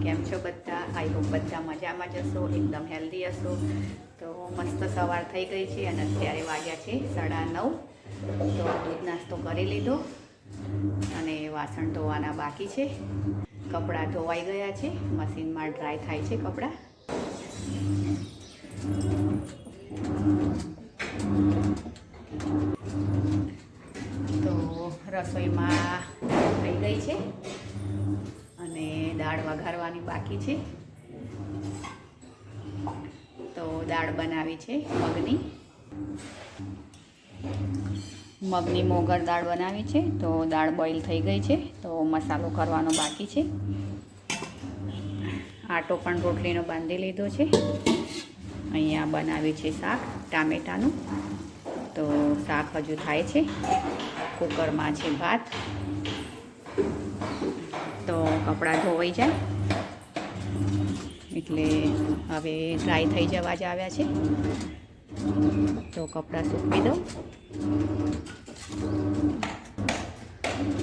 કેમ છો બધા? આઈ હોપ બધા મજામાં જ હશો, એકદમ હેલ્ધી હશો. તો મસ્ત સવાર થઈ ગઈ છે અને અત્યારે વાગ્યા છે 9:30. તો દૂધ નાસ્તો કરી લીધો અને વાસણ ધોવાના બાકી છે. કપડાં ધોવાઈ ગયા છે, મશીનમાં ડ્રાય થાય છે કપડાં. તો રસોઈમાં થઈ ગઈ છે અને દાળ વઘારવાની બાકી છે. તો દાળ બનાવી છે મગની મોગર દાળ બનાવી છે. તો દાળ બોઇલ થઈ ગઈ છે, તો મસાલો કરવાનો બાકી છે. આટો પણ રોટલીનો બાંધી લીધો છે. અહીંયા બનાવ્યું છે શાક ટામેટાનું. તો શાક હજુ થાય છે. કુકરમાં છે ભાત. તો કપડાં ધોવાઈ જાય એટલે હવે ડ્રાય થઈ જવા જ આવ્યા છે. તો કપડાં સૂકવી દઉં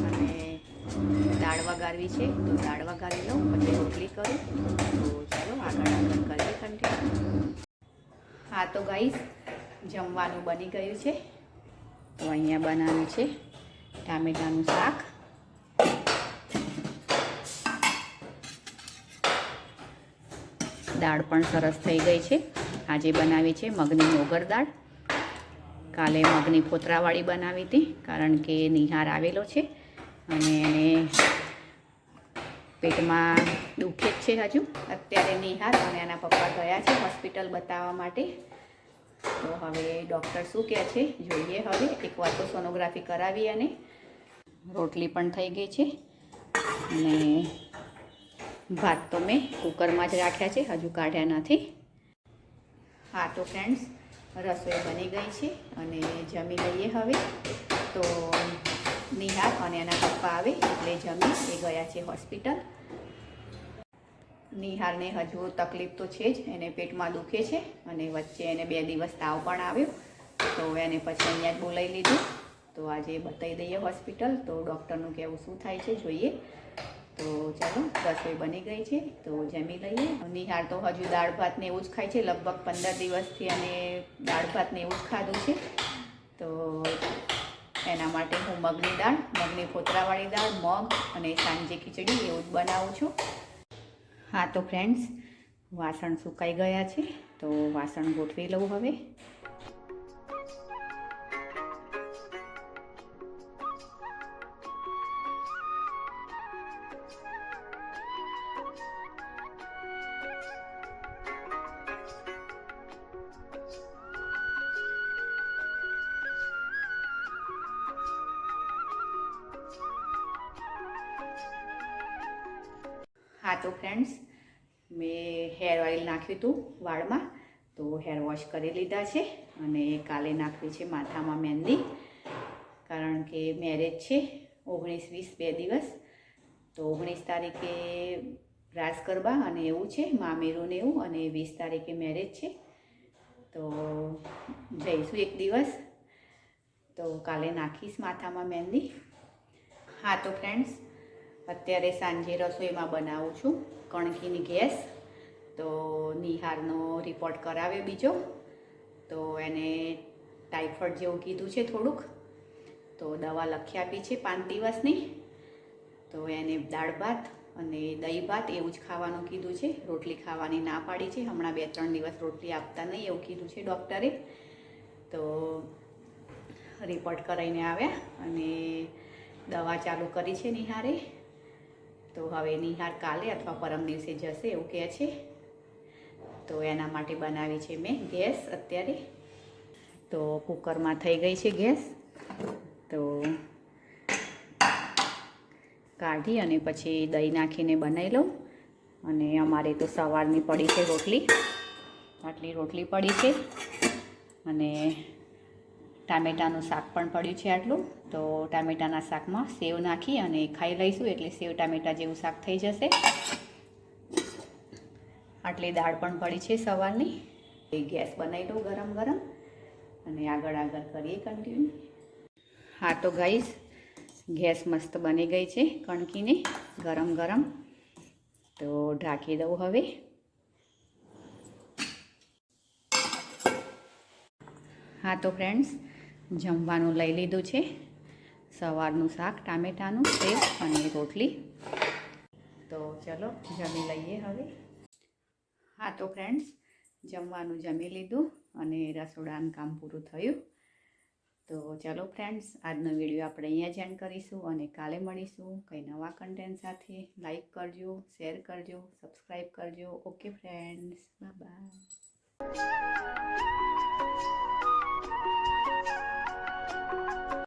અને દાળ વઘારવી છે. તો દાળ વઘારી લઉં, પછી રોટલી કરું. તો ચાલો આગળ કરીએ કન્ટિન્યુ. હા તો ગાઈસ, જમવાનું બની ગયું છે. તો અહીંયા બનાવ્યું છે ટામેટાનું શાક. દાળ પણ સરસ થઈ ગઈ છે. આજે બનાવી છે મગની મોગર દાળ. કાલે મગની ફોતરાવાળી બનાવી હતી, કારણ કે નિહાર આવેલો છે અને એને પેટમાં દુખે જ છે હજુ અત્યારે નિહાર, અને એના પપ્પા ગયા છે હોસ્પિટલ બતાવવા માટે. તો હવે ડૉક્ટર શું કહે છે જોઈએ. હવે એકવાર તો સોનોગ્રાફી કરાવી. અને રોટલી પણ થઈ ગઈ છે અને ભાત તો મેં કુકરમાં જ રાખ્યા છે, હજુ કાઢ્યા નથી. હા તો ફ્રેન્ડ્સ, રસોઈ બની ગઈ છે અને જમી લઈએ હવે. તો નિહાર અને એના પપ્પા આવે એટલે જમી. એ ગયા છે હોસ્પિટલ. નિહારને હજુ તકલીફ તો છે જ, એને પેટમાં દુખે છે અને વચ્ચે એને 2 દિવસ તાવ પણ આવ્યો. તો એને પછી અહીંયા જ બોલાવી લીધું. તો આજે બતાવી દઈએ હોસ્પિટલ. તો ડૉક્ટરનું કહેવું શું થાય છે જોઈએ. તો ચાલો, રસોઈ બની ગઈ છે તો જમી લઈએ. નિહાર તો હજુ દાળ ભાત ને એવું જ ખાય છે. લગભગ 15 દિવસથી અને દાળ ભાત ને એવું જ ખાધું છે. તો એના માટે હું મગની ફોતરાવાળી દાળ, મગ અને સાંજે ખીચડી એવું જ બનાવું છું. હા તો ફ્રેન્ડ્સ, વાસણ સુકાઈ ગયા છે. તો વાસણ ગોઠવી લઉં હવે. હા તો ફ્રેન્ડ્સ, મેં હેર ઓઇલ નાખ્યું હતું વાળમાં. તો હેર વોશ કરી લીધા છે અને કાલે નાખવી છે માથામાં મહેંદી, કારણ કે મેરેજ છે 19-20 2 દિવસ. તો 19 તારીખે રાસ ગરબા અને એવું છે, મામેરું ને એવું, અને 20 તારીખે મેરેજ છે. તો જઈશું એક દિવસ. તો કાલે નાખીશ માથામાં મહેંદી. હા તો ફ્રેન્ડ્સ, અત્યારે સાંજે રસોઈમાં બનાવું છું કણકીની ગેસ. તો નિહારનો રિપોર્ટ કરાવ્યો બીજો. તો એને ટાઇફોઇડ જેવું કીધું છે થોડુંક. તો દવા લખી આપી છે 5 દિવસની. તો એને દાળ ભાત અને દહીં ભાત એવું જ ખાવાનું કીધું છે. રોટલી ખાવાની ના પાડી છે. હમણાં 2-3 દિવસ રોટલી આપતા નહીં એવું કીધું છે ડૉક્ટરે. તો રિપોર્ટ કરાવીને આવ્યા અને દવા ચાલુ કરી છે નિહારે. તો હવે નિહાર કાલે અથવા પરમ દિવસે જશે એવું કહે છે. તો એના માટે બનાવી છે મેં ગેસ અત્યારે. તો કુકરમાં થઈ ગઈ છે ગેસ. તો કાઢી અને પછી દહીં નાખીને બનાવી લઉં. અને અમારે તો સવારની પડી છે રોટલી. આટલી રોટલી પડી છે અને ટામેટાનું શાક પણ પડ્યું છે આટલું. તો ટામેટાના શાકમાં સેવ નાખી અને ખાઈ લઈશું, એટલે સેવ ટામેટા જેવું શાક થઈ જશે. આટલી દાળ પણ પડી છે સવારની. એ ગેસ બનાવી દઉં ગરમ ગરમ અને આગળ કરીએ કન્ટિન્યુ. હા તો ગાઈસ, ગેસ મસ્ત બની ગઈ છે કણકીની ગરમ ગરમ. તો ઢાંકી દઉં હવે. હા તો ફ્રેન્ડ્સ, જમવાનું લઈ લીધું છે. સવારનું શાક ટામેટાનું સેવ અને રોટલી. તો ચલો જમી લઈએ હવે. હા તો ફ્રેન્ડ્સ, જમવાનું જમી લીધું અને રસોડાનું કામ પૂરું થયું. તો ચલો ફ્રેન્ડ્સ, આજનો વિડીયો આપણે અહીંયા જ એન્ડ કરીશું અને કાલે મળીશું કંઈ નવા કન્ટેન્ટ સાથે. લાઈક કરજો, શેર કરજો, સબસ્ક્રાઈબ કરજો. Okay friends, bye bye.